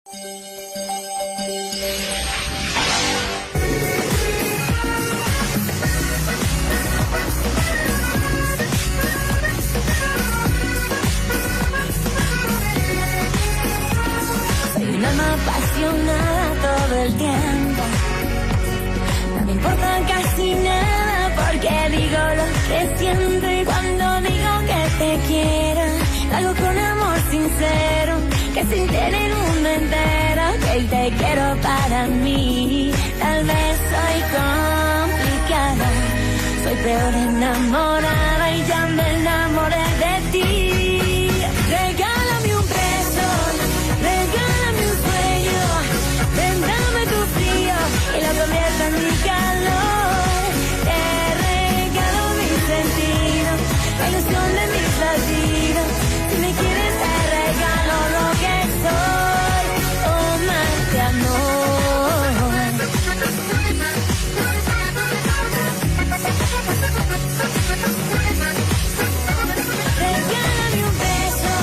Soy una alma apasionada todo el tiempo. No me importa casi nada porque digo lo que siento y cuando digo que te quiero, algo con amor sincero, que sin tener el mundo entero, que te quiero para mí. Tal vez soy complicada, soy peor enamorada y ya me enamoré de ti. Regálame un beso, regálame un sueño, ven dame tu frío y lo convierto en mi calor. Te regalo mis sentidos, la ilusión de mis latidos. Si me quieres te regalo lo que soy, oh más de amor. Regálame un beso,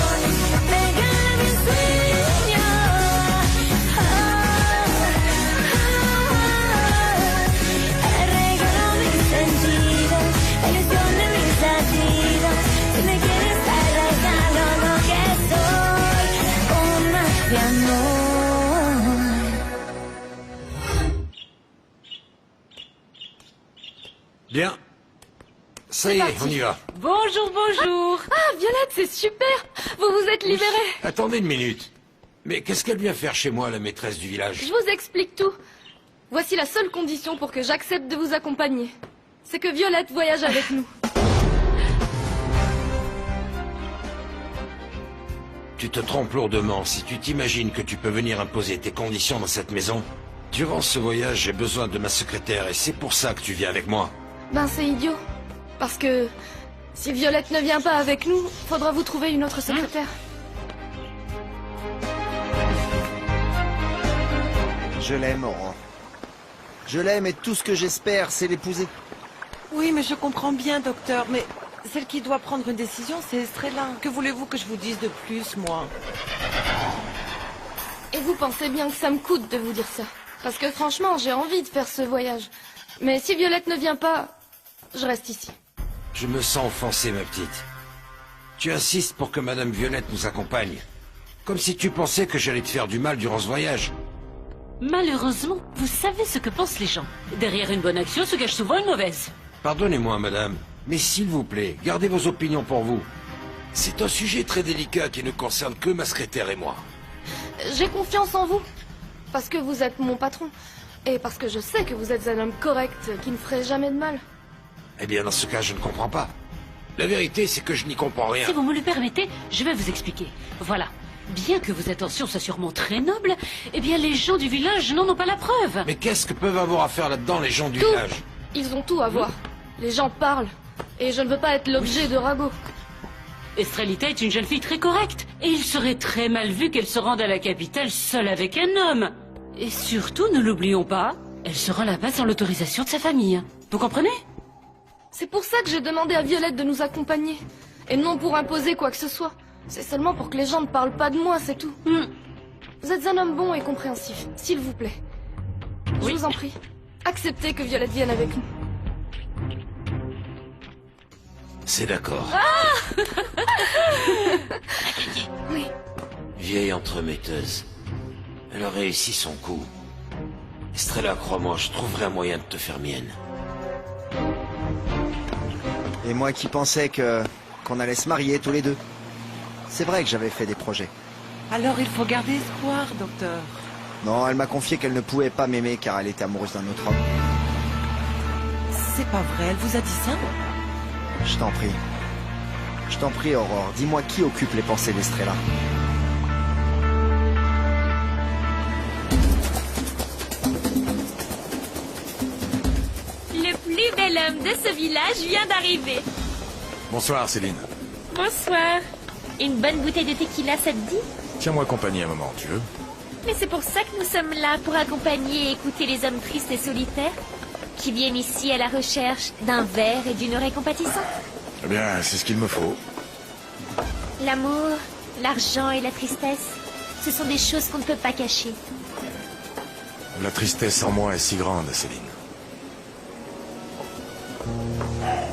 regálame un sueño, te regalo mis sentidos, la ilusión de mis latidos. Si me quieres te regalo lo que soy, oh más de amor. Bien. Ça y est, on y va. Bonjour, bonjour. Ah, Violette, c'est super. Vous vous êtes libérée. Attendez une minute. Mais qu'est-ce qu'elle vient faire chez moi, la maîtresse du village? Je vous explique tout. Voici la seule condition pour que j'accepte de vous accompagner. C'est que Violette voyage avec nous. Tu te trompes lourdement si tu t'imagines que tu peux venir imposer tes conditions dans cette maison. Durant ce voyage, j'ai besoin de ma secrétaire et c'est pour ça que tu viens avec moi. Ben, c'est idiot. Parce que si Violette ne vient pas avec nous, faudra vous trouver une autre secrétaire. Je l'aime, Aurore. Je l'aime et tout ce que j'espère, c'est l'épouser. Oui, mais je comprends bien, docteur, mais celle qui doit prendre une décision, c'est Estrella. Que voulez-vous que je vous dise de plus, moi? Et vous pensez bien que ça me coûte de vous dire ça. Parce que franchement, j'ai envie de faire ce voyage. Mais si Violette ne vient pas, je reste ici. Je me sens offensé, ma petite. Tu insistes pour que Madame Violette nous accompagne. Comme si tu pensais que j'allais te faire du mal durant ce voyage. Malheureusement, vous savez ce que pensent les gens. Derrière une bonne action se cache souvent une mauvaise. Pardonnez-moi, madame, mais s'il vous plaît, gardez vos opinions pour vous. C'est un sujet très délicat qui ne concerne que ma secrétaire et moi. J'ai confiance en vous. Parce que vous êtes mon patron. Et parce que je sais que vous êtes un homme correct qui ne ferait jamais de mal. Eh bien, dans ce cas, je ne comprends pas. La vérité, c'est que je n'y comprends rien. Si vous me le permettez, je vais vous expliquer. Voilà. Bien que vos intentions soient sûrement très nobles, eh bien les gens du village n'en ont pas la preuve. Mais qu'est-ce que peuvent avoir à faire là-dedans les gens du Tout. village? Ils ont tout à voir. Les gens parlent. Et je ne veux pas être l'objet de ragots. Estrellita est une jeune fille très correcte. Et il serait très mal vu qu'elle se rende à la capitale seule avec un homme. Et surtout, ne l'oublions pas, elle se rend là-bas sans l'autorisation de sa famille. Vous comprenez? C'est pour ça que j'ai demandé à Violette de nous accompagner. Et non pour imposer quoi que ce soit. C'est seulement pour que les gens ne parlent pas de moi, c'est tout. Vous êtes un homme bon et compréhensif, s'il vous plaît. Je vous en prie, acceptez que Violette vienne avec nous. C'est d'accord. Oui. Vieille entremetteuse. Elle a réussi son coup. Estrella, crois-moi, je trouverai un moyen de te faire mienne. Et moi qui pensais qu'on allait se marier tous les deux. C'est vrai que j'avais fait des projets. Alors il faut garder espoir, docteur. Non, elle m'a confié qu'elle ne pouvait pas m'aimer car elle était amoureuse d'un autre homme. C'est pas vrai, elle vous a dit ça? Je t'en prie. Je t'en prie, Aurore, dis-moi qui occupe les pensées d'Estrella. Le plus bel homme de ce village vient d'arriver. Bonsoir Céline. Bonsoir. Une bonne bouteille de tequila, ça te dit? Tiens-moi compagnie un moment, tu veux? Mais c'est pour ça que nous sommes là, pour accompagner et écouter les hommes tristes et solitaires qui viennent ici à la recherche d'un verre et d'une oreille compatissante. Eh bien, c'est ce qu'il me faut. L'amour, l'argent et la tristesse, Ce sont des choses qu'on ne peut pas cacher. La tristesse en moi est si grande, Céline.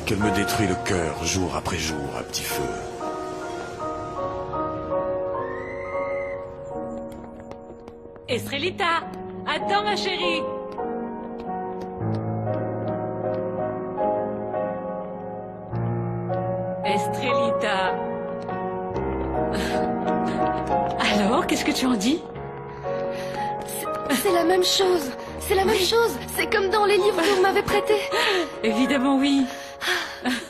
Qu'elle me détruit le cœur jour après jour à petit feu. Estrelita, attends ma chérie. Estrelita. Alors, qu'est-ce que tu en dis? C'est la même chose. C'est la même chose. C'est comme dans les livres que vous m'avez prêtés. Évidemment oui.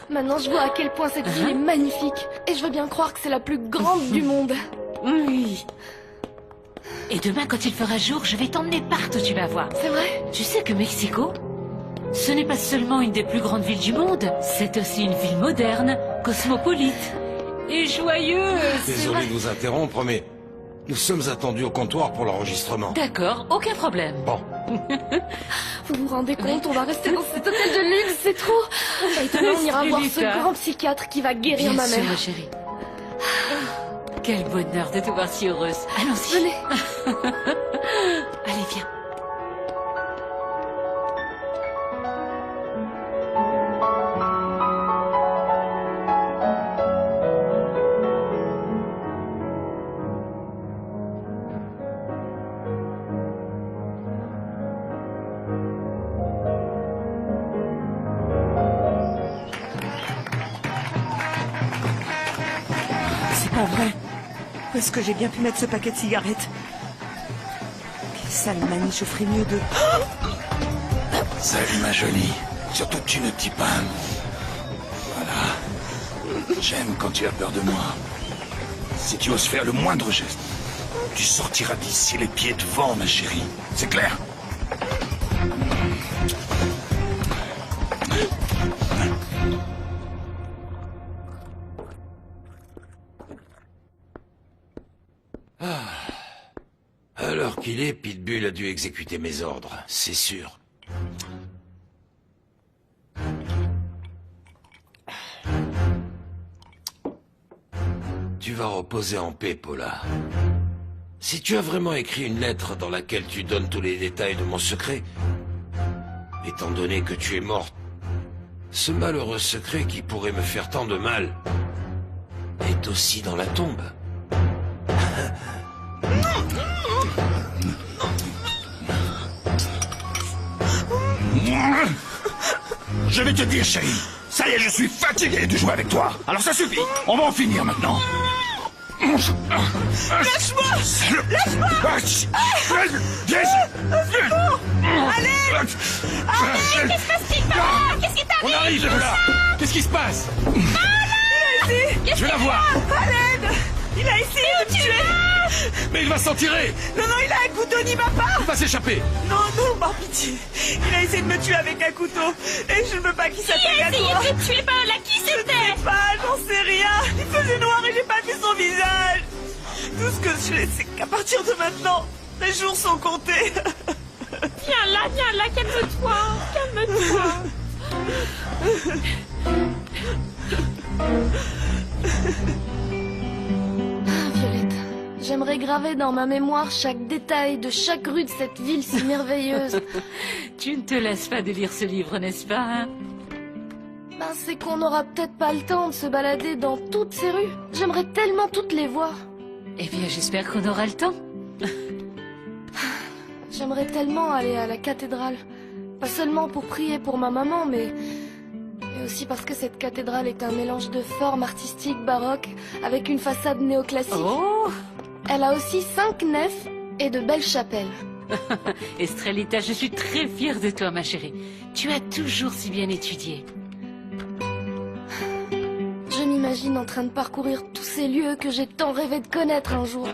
Maintenant, je vois à quel point cette ville est magnifique. Et je veux bien croire que c'est la plus grande du monde. Oui. Et demain, quand il fera jour, je vais t'emmener partout, tu vas voir. C'est vrai? Tu sais que Mexico, ce n'est pas seulement une des plus grandes villes du monde, c'est aussi une ville moderne, cosmopolite et joyeuse. c'est Désolé vrai. de vous interrompre, mais nous sommes attendus au comptoir pour l'enregistrement. D'accord, aucun problème. Bon, Vous vous rendez compte, on va rester dans cet hôtel de luxe, c'est trop. Et demain, on ira voir ce grand psychiatre qui va guérir Bien ma sûr, mère. ma chérie. Quel bonheur de te voir si heureuse. Allons-y. Venez. Allez, viens. C'est pas vrai. Où est-ce que j'ai bien pu mettre ce paquet de cigarettes? Quelle sale manie, je ferais mieux de... Salut ma jolie. Surtout tu ne dis pas un mot. Voilà. J'aime quand tu as peur de moi. Si tu oses faire le moindre geste, tu sortiras d'ici les pieds devant, ma chérie. C'est clair? à l'heure qu'il est, Pitbull a dû exécuter mes ordres, c'est sûr. Tu vas reposer en paix, Paula. Si tu as vraiment écrit une lettre dans laquelle tu donnes tous les détails de mon secret, étant donné que tu es morte, ce malheureux secret qui pourrait me faire tant de mal est aussi dans la tombe. Je vais te dire, chérie. Ça y est, je suis fatigué de jouer avec toi. Alors ça suffit. On va en finir maintenant. Lâche-moi! Lâche-moi! Allez! Qu'est-ce qui t'arrive? On arrive, là. Qu'est-ce qui se passe? Je vais la voir. Alain! Il a essayé de me tuer! Mais il va s'en tirer. Non, non, il a un couteau, n'y va pas! Il va s'échapper. Non, non, par pitié! Il a essayé de me tuer avec un couteau! Et je ne veux pas qu'il s'attaque à toi! Essayez de tuer Paola, qui Je c'était? ne sais pas, j'en sais rien! Il faisait noir et j'ai pas vu son visage! Tout ce que je sais, c'est qu'à partir de maintenant, les jours sont comptés! Viens là, calme-toi, calme-toi. Ah, Violette, j'aimerais graver dans ma mémoire chaque détail de chaque rue de cette ville si merveilleuse. Tu ne te laisses pas de lire ce livre, n'est-ce pas, hein? Ben, c'est qu'on n'aura peut-être pas le temps de se balader dans toutes ces rues. J'aimerais tellement toutes les voir. Eh bien, j'espère qu'on aura le temps. J'aimerais tellement aller à la cathédrale. Pas seulement pour prier pour ma maman, mais aussi parce que cette cathédrale est un mélange de formes artistiques baroques avec une façade néoclassique. Oh! Elle a aussi 5 nefs et de belles chapelles. Estrelita, je suis très fière de toi, ma chérie. Tu as toujours si bien étudié. Je m'imagine en train de parcourir tous ces lieux que j'ai tant rêvé de connaître un jour.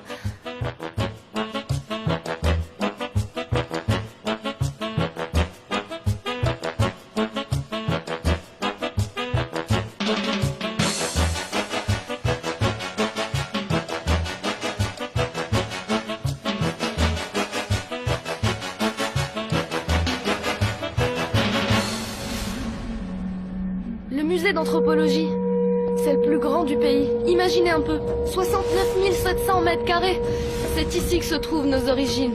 Le musée d'anthropologie. C'est le plus grand du pays. Imaginez un peu. 69 700 mètres carrés. C'est ici que se trouvent nos origines.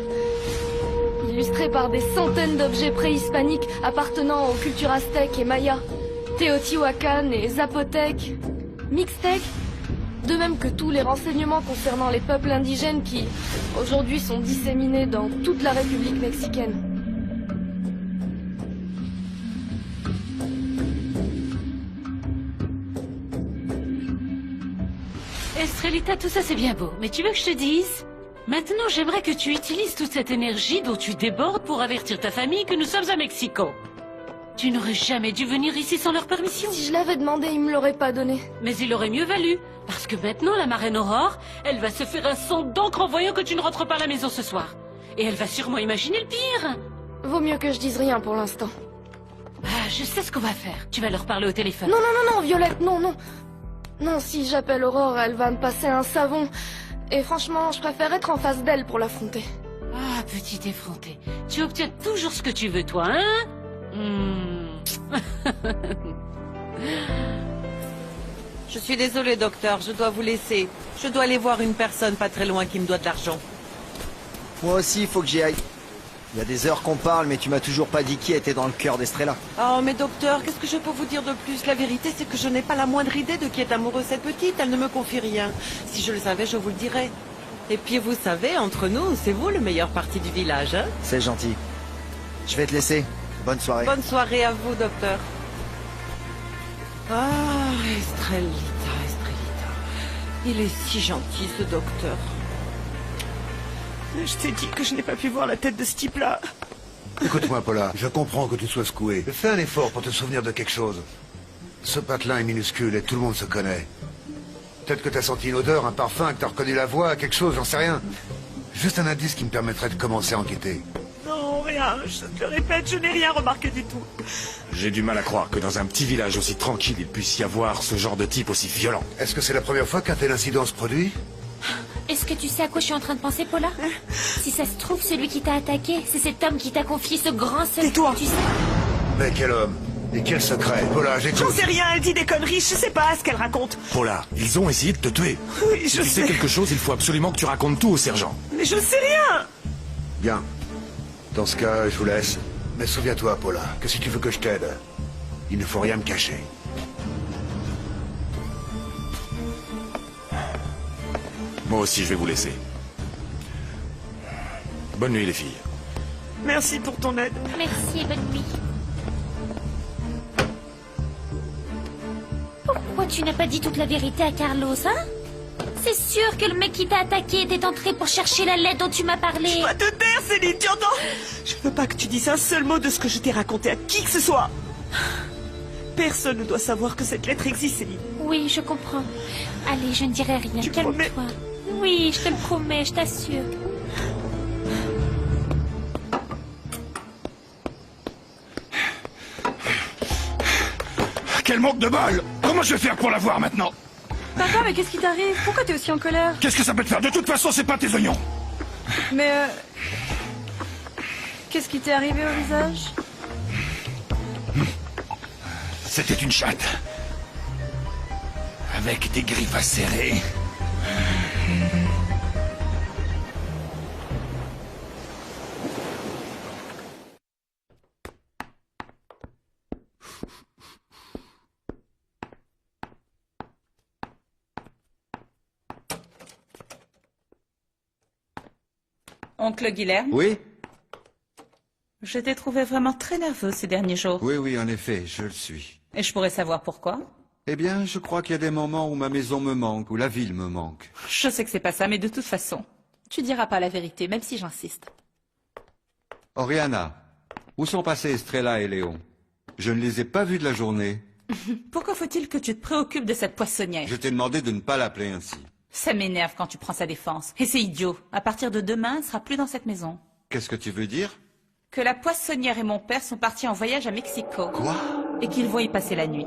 Illustrées par des centaines d'objets préhispaniques appartenant aux cultures aztèques et mayas, Teotihuacan et Zapotèques, Mixtèques, de même que tous les renseignements concernant les peuples indigènes qui, aujourd'hui, sont disséminés dans toute la République mexicaine. Estrelita, tout ça c'est bien beau, mais tu veux que je te dise? Maintenant, j'aimerais que tu utilises toute cette énergie dont tu débordes pour avertir ta famille que nous sommes à Mexico. Tu n'aurais jamais dû venir ici sans leur permission. Si je l'avais demandé, ils me l'auraient pas donné. Mais il aurait mieux valu, parce que maintenant, la marraine Aurore, elle va se faire un sang d'encre en voyant que tu ne rentres pas à la maison ce soir. Et elle va sûrement imaginer le pire. Vaut mieux que je dise rien pour l'instant. Ah, je sais ce qu'on va faire. Tu vas leur parler au téléphone. Non, non, non, non, Violette, non, non. Non, si j'appelle Aurore, elle va me passer un savon. Et franchement, je préfère être en face d'elle pour l'affronter. Ah, petit effronté. Tu obtiens toujours ce que tu veux, toi, hein? Je suis désolée, docteur, je dois vous laisser. Je dois aller voir une personne pas très loin qui me doit de l'argent. Moi aussi, il faut que j'y aille. Il y a des heures qu'on parle, mais tu m'as toujours pas dit qui était dans le cœur d'Estrella. Oh, mais docteur, qu'est-ce que je peux vous dire de plus? La vérité, c'est que je n'ai pas la moindre idée de qui est amoureuse cette petite. Elle ne me confie rien. Si je le savais, je vous le dirais. Et puis, vous savez, entre nous, c'est vous le meilleur parti du village, hein? C'est gentil. Je vais te laisser. Bonne soirée. Bonne soirée à vous, docteur. Ah, Estrelita, Estrelita. Il est si gentil, ce docteur. Je t'ai dit que je n'ai pas pu voir la tête de ce type-là. Écoute-moi, Paula, je comprends que tu sois secoué. Fais un effort pour te souvenir de quelque chose. Ce patelin est minuscule et tout le monde se connaît. Peut-être que t'as senti une odeur, un parfum, que t'as reconnu la voix, quelque chose, j'en sais rien. Juste un indice qui me permettrait de commencer à enquêter. Non, rien. Je te le répète, je n'ai rien remarqué du tout. J'ai du mal à croire que dans un petit village aussi tranquille, il puisse y avoir ce genre de type aussi violent. Est-ce que c'est la première fois qu'un tel incident se produit? Est-ce que tu sais à quoi je suis en train de penser, Paula? Si ça se trouve, celui qui t'a attaqué, c'est cet homme qui t'a confié ce grand secret. Tais-toi. Tu sais. Mais quel homme? Et quel secret? Paula, j'écoute. J'en sais rien, elle dit des conneries, je sais pas ce qu'elle raconte. Paula, ils ont essayé de te tuer. Oui, Si je tu sais sais. quelque chose, il faut absolument que tu racontes tout au sergent. Mais je sais rien. Bien. Dans ce cas, je vous laisse. Mais souviens-toi, Paula, que si tu veux que je t'aide, il ne faut rien me cacher. Moi aussi, je vais vous laisser. Bonne nuit, les filles. Merci pour ton aide. Merci et bonne nuit. Pourquoi tu n'as pas dit toute la vérité à Carlos, hein? C'est sûr que le mec qui t'a attaqué était entré pour chercher la lettre dont tu m'as parlé. Tu dois te taire, Céline, tu entends? Je veux pas que tu dises un seul mot de ce que je t'ai raconté à qui que ce soit. Personne ne doit savoir que cette lettre existe, Céline. Oui, je comprends. Allez, je ne dirai rien. Tu Calme-toi. promets? Oui, je te le promets, je t'assure. Quel manque de bol! Comment je vais faire pour la voir maintenant? Papa, mais qu'est-ce qui t'arrive? Pourquoi t'es aussi en colère? Qu'est-ce que ça peut te faire? De toute façon, c'est pas tes oignons! Mais qu'est-ce qui t'est arrivé au visage? C'était une chatte. Avec des griffes acérées. Oncle Guilherme? Oui? Je t'ai trouvé vraiment très nerveux ces derniers jours. Oui, oui, en effet, je le suis. Et je pourrais savoir pourquoi? Eh bien, je crois qu'il y a des moments où ma maison me manque, où la ville me manque. Je sais que c'est pas ça, mais de toute façon, tu diras pas la vérité, même si j'insiste. Oriana, où sont passés Estrella et Léon? Je ne les ai pas vus de la journée. Pourquoi faut-il que tu te préoccupes de cette poissonnière? Je t'ai demandé de ne pas l'appeler ainsi. Ça m'énerve quand tu prends sa défense. Et c'est idiot. À partir de demain, elle sera plus dans cette maison. Qu'est-ce que tu veux dire? Que la poissonnière et mon père sont partis en voyage à Mexico. Quoi? Et qu'ils vont y passer la nuit.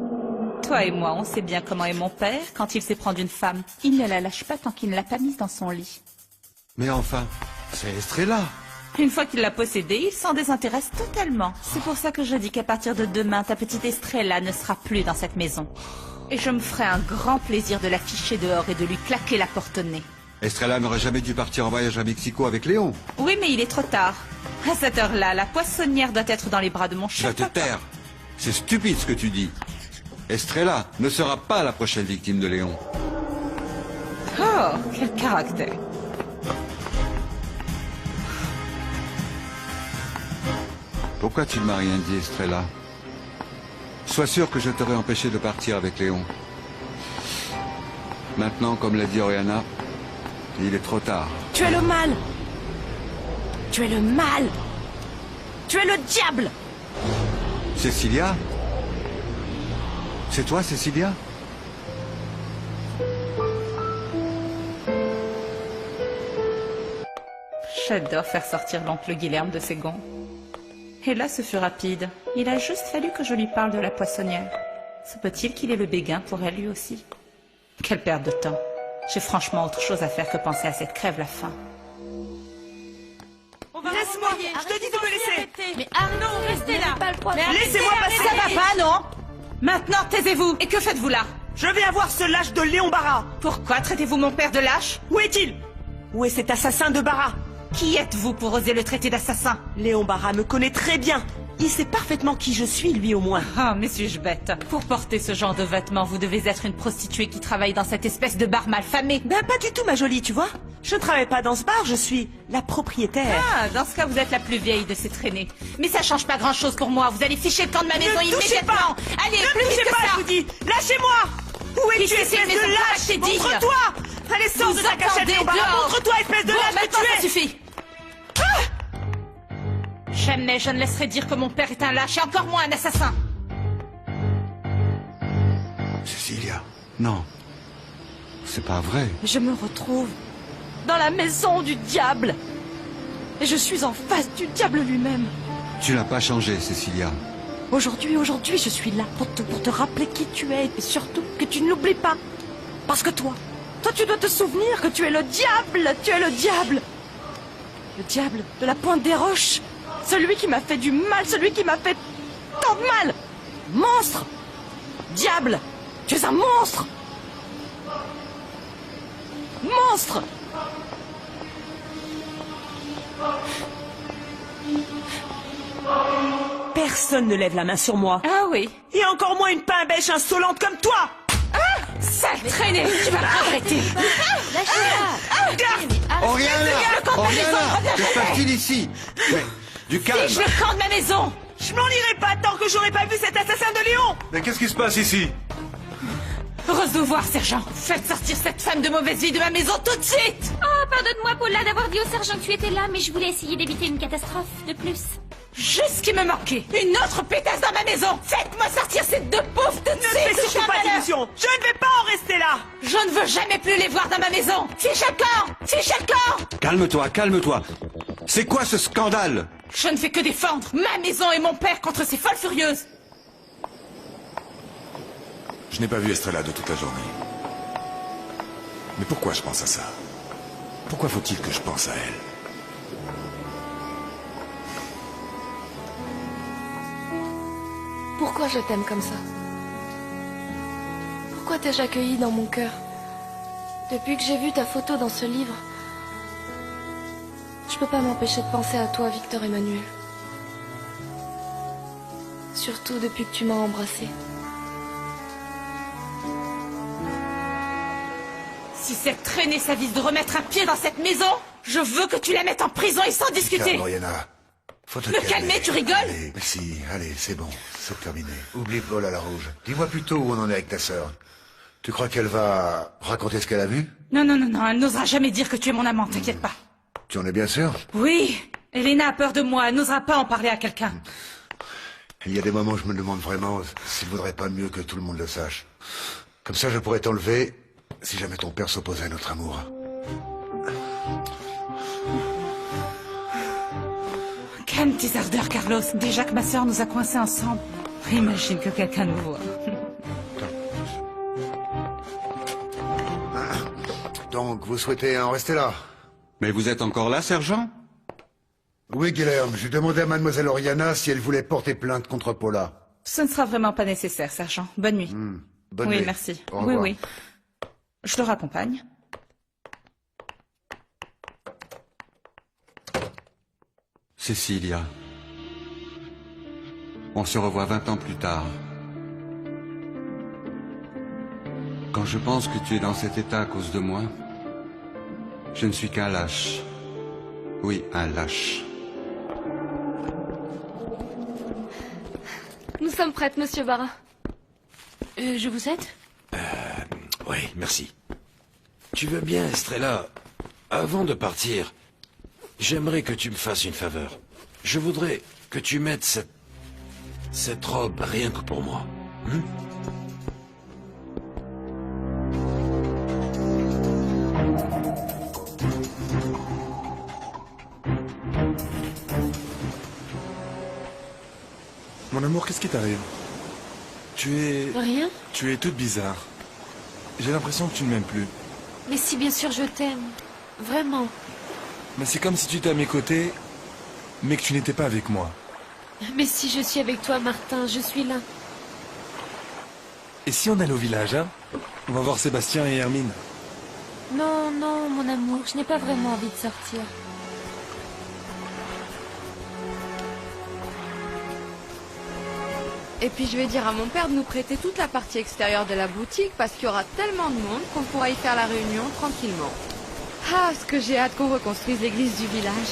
Toi et moi, on sait bien comment est mon père quand il sait prendre une femme. Il ne la lâche pas tant qu'il ne l'a pas mise dans son lit. Mais enfin, c'est Estrella. Une fois qu'il l'a possédée, il s'en désintéresse totalement. C'est pour ça que je dis qu'à partir de demain, ta petite Estrella ne sera plus dans cette maison. Et je me ferai un grand plaisir de l'afficher dehors et de lui claquer la porte au nez. Estrella n'aurait jamais dû partir en voyage à Mexico avec Léon. Oui, mais il est trop tard. À cette heure-là, la poissonnière doit être dans les bras de mon Tu vas chef. te taire. C'est stupide ce que tu dis. Estrella ne sera pas la prochaine victime de Léon. Oh, quel caractère. Pourquoi tu ne m'as rien dit, Estrella? Sois sûr que je t'aurais empêché de partir avec Léon. Maintenant, comme l'a dit Oriana, il est trop tard. Tu es le mal. Tu es le mal. Tu es le diable. Cecilia? C'est toi, Cecilia? J'adore faire sortir l'oncle Guilherme de ses gonds. Et là, ce fut rapide. Il a juste fallu que je lui parle de la poissonnière. Se peut-il qu'il ait le béguin pour elle lui aussi? Quelle perte de temps. J'ai franchement autre chose à faire que penser à cette crève la faim. Laisse-moi. Je te dis de me laisser. Mais Arnaud, restez là. Pas le poids. Laissez-moi passer. Ça va pas, non? Maintenant, taisez-vous. Et que faites-vous là? Je vais avoir ce lâche de Léon Barra. Pourquoi traitez-vous mon père de lâche? Où est-il? Où est cet assassin de Barra? Qui êtes-vous pour oser le traiter d'assassin? Léon Barra me connaît très bien. Il sait parfaitement qui je suis, lui au moins. Ah, mais suis-je bête? Pour porter ce genre de vêtements, vous devez être une prostituée qui travaille dans cette espèce de bar malfamé. Ben pas du tout, ma jolie, tu vois. Je ne travaille pas dans ce bar, je suis la propriétaire. Ah, dans ce cas, vous êtes la plus vieille de ces traînées. Mais ça change pas grand-chose pour moi. Vous allez ficher le camp de ma maison immédiatement. Allez, plus vite que ça. Je vous dis. Lâchez-moi. Où es-tu, espèce de lâche? Montre-toi. Allez, sors de ta cachette, Léon Barra. Montre-toi, espèce de lâche que tu es. Ça suffit. Jamais je ne laisserai dire que mon père est un lâche et encore moins un assassin. Cecilia, non. C'est pas vrai. Je me retrouve dans la maison du diable. Et je suis en face du diable lui-même. Tu n'as pas changé, Cecilia. Aujourd'hui, je suis là pour te rappeler qui tu es. Et surtout, que tu ne l'oublies pas. Parce que toi, tu dois te souvenir que tu es le diable. Tu es le diable. Le diable de la Pointe des Roches. Celui qui m'a fait du mal, celui qui m'a fait tant de mal. Monstre. Diable. Tu es un monstre. Monstre. Personne ne lève la main sur moi. Ah oui. Et encore moins une pain-bêche insolente comme toi. Sale traînée, tu vas le regretter. Lâchez-la. Oriana! Oriana! Que se passe-t-il ici? Mais, du calme! Fiche le camp de ma maison. Je m'en irai pas tant que j'aurais pas vu cet assassin de Léon. Mais qu'est-ce qui se passe ici? Heureuse de vous voir, sergent. Faites sortir cette femme de mauvaise vie de ma maison tout de suite. Oh, pardonne-moi, Paula, d'avoir dit au sergent que tu étais là, mais je voulais essayer d'éviter une catastrophe de plus. Juste ce qui me manquait. Une autre pétasse dans ma maison. Faites-moi sortir ces deux pauvres tout de Ne suite. fais surtout pas d'illusions. Je ne vais pas en rester là. Je ne veux jamais plus les voir dans ma maison. Fiche le camp. Fiche le camp. Calme-toi, calme-toi. C'est quoi ce scandale? Je ne fais que défendre ma maison et mon père contre ces folles furieuses. Je n'ai pas vu Estrella de toute la journée. Mais pourquoi je pense à ça? Pourquoi faut-il que je pense à elle? Pourquoi je t'aime comme ça? Pourquoi t'ai-je accueilli dans mon cœur? Depuis que j'ai vu ta photo dans ce livre, je peux pas m'empêcher de penser à toi, Victor Emmanuel. Surtout depuis que tu m'as embrassé. Si cette traînée s'avise de remettre un pied dans cette maison, je veux que tu la mettes en prison et sans discuter. Calme, Oriana. Faut te Me calmer, tu rigoles? Allez, si, allez, c'est bon, c'est terminé. Oublie Paul à la rouge. Dis-moi plutôt où on en est avec ta sœur. Tu crois qu'elle va raconter ce qu'elle a vu? Non, non, non, non, elle n'osera jamais dire que tu es mon amant, t'inquiète pas. Tu en es bien sûr? Oui, Elena a peur de moi, elle n'osera pas en parler à quelqu'un. Il y a des moments où je me demande vraiment s'il vaudrait pas mieux que tout le monde le sache. Comme ça, je pourrais t'enlever si jamais ton père s'opposait à notre amour. Calme tes ardeurs, Carlos. Déjà que ma sœur nous a coincés ensemble. Imagine que quelqu'un nous voit. Donc, vous souhaitez en rester là? Mais vous êtes encore là, sergent? Oui, Guilherme. J'ai demandé à mademoiselle Oriana si elle voulait porter plainte contre Paula. Ce ne sera vraiment pas nécessaire, sergent. Bonne nuit. Bonne oui, nuit. merci. Au Oui, revoir. oui. Je le raccompagne. Cecilia. On se revoit 20 ans plus tard. Quand je pense que tu es dans cet état à cause de moi, je ne suis qu'un lâche. Oui, un lâche. Nous sommes prêtes, monsieur Barra. Je vous aide? Oui, merci. Tu veux bien, Estrella, avant de partir, j'aimerais que tu me fasses une faveur. Je voudrais que tu mettes cette robe rien que pour moi. Mon amour, qu'est-ce qui t'arrive? Rien. Tu es toute bizarre. J'ai l'impression que tu ne m'aimes plus. Mais si, bien sûr, je t'aime. Vraiment. Mais c'est comme si tu étais à mes côtés, mais que tu n'étais pas avec moi. Mais si je suis avec toi, Martin, je suis là. Et si on allait au village, hein? On va voir Sébastien et Hermine. Non, non, mon amour, je n'ai pas vraiment envie de sortir. Et puis je vais dire à mon père de nous prêter toute la partie extérieure de la boutique parce qu'il y aura tellement de monde qu'on pourra y faire la réunion tranquillement. Ah, ce que j'ai hâte qu'on reconstruise l'église du village.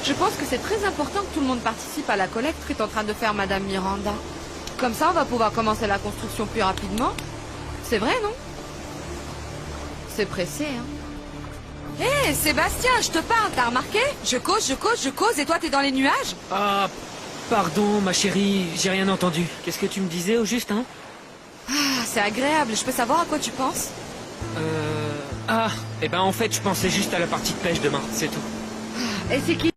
Je pense que c'est très important que tout le monde participe à la collecte qu'est en train de faire Madame Miranda. Comme ça, on va pouvoir commencer la construction plus rapidement. C'est vrai, non? C'est pressé, hein. Hé, Sébastien, je te parle, t'as remarqué? Je cause, et toi, t'es dans les nuages? Ah, pardon, ma chérie, j'ai rien entendu. Qu'est-ce que tu me disais au juste, hein? Ah, c'est agréable, je peux savoir à quoi tu penses? Ah, eh ben en fait, je pensais juste à la partie de pêche demain, c'est tout. Et c'est qui